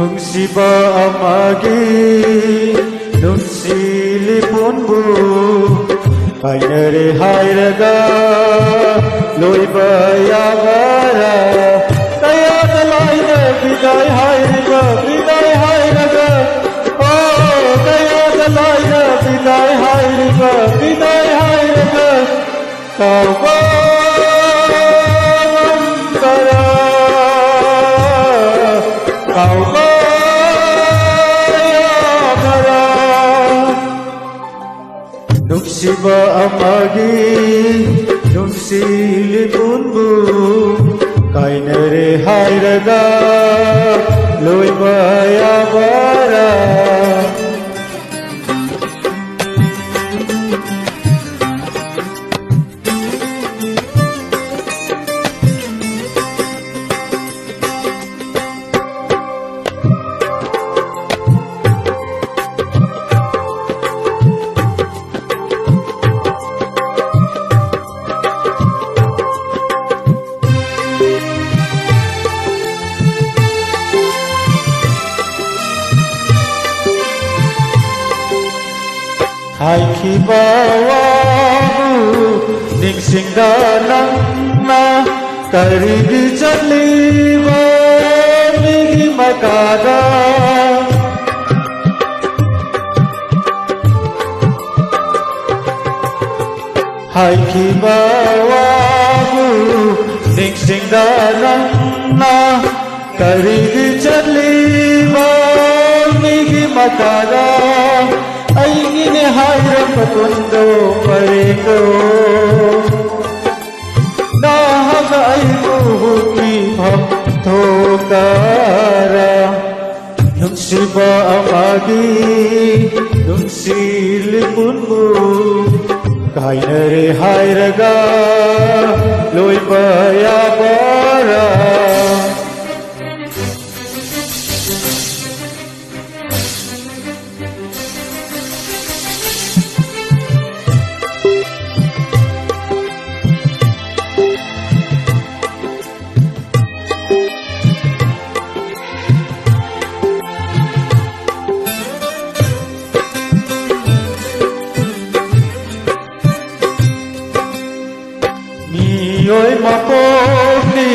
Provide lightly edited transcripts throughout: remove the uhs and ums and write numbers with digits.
ꯅꯨꯡꯁꯤꯕ ꯑꯃꯒꯤ ꯅꯨꯡꯁꯤꯂꯤꯄꯨꯟꯕꯨ ꯀꯥꯏꯅꯔꯦ ꯍꯥꯏꯔꯒ ꯂꯣꯏꯕ ꯌꯥꯕꯔꯥ ꯀꯌꯥꯗ ꯂꯥꯏꯅ ꯕꯤꯗꯥꯏ ꯍꯥꯏꯔꯤꯕ ꯕꯤꯗꯥꯏ ꯍꯥꯏꯔꯒ kaya dalay na bigay hayriba bigay hayriba kaubara kaubara nungsiba amagi nungsilibunbu kainare hayraga loiba yabara Haikibawamu ningsingda nangna karigi jaliwa migi makada Haikibawamu ningsingda nangna karigi jaliwa migi makada Aingine hayrapatundo pareko Nahaga ayuhuki bhaktokara Nungsiba amagi nungsilibunmu Kainare hayraga loiba yabara Oi mapokni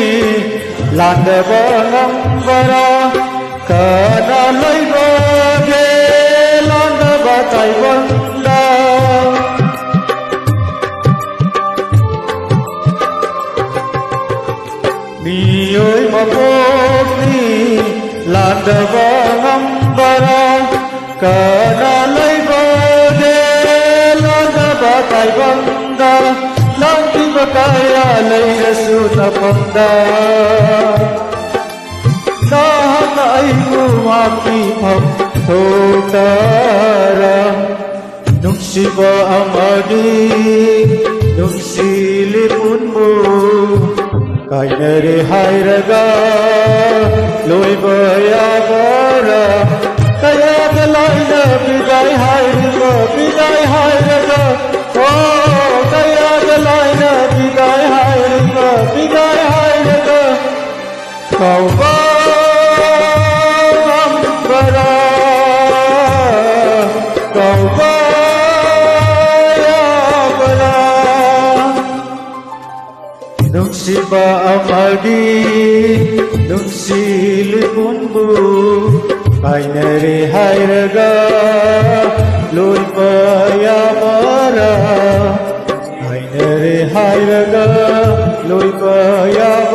landaba ngambara kana loiba ge landaba taibanda oi mapokni landaba ngambara kana loiba ge landaba taibanda Lanti bakaya layrasu napanda Nahang ay kumaki pagtotara Nungsiba amagi nungsilibunmu Kainare hayraga loiba yabara Kaya galay na bigay hayriba bigay hayraga kaya galay na bigay hayriba bigay hayraga kaubara kaubayabara nungsiba amagi nungsilibunbu kainare hayraga loiba yabara Kainare hayraga loiba yabara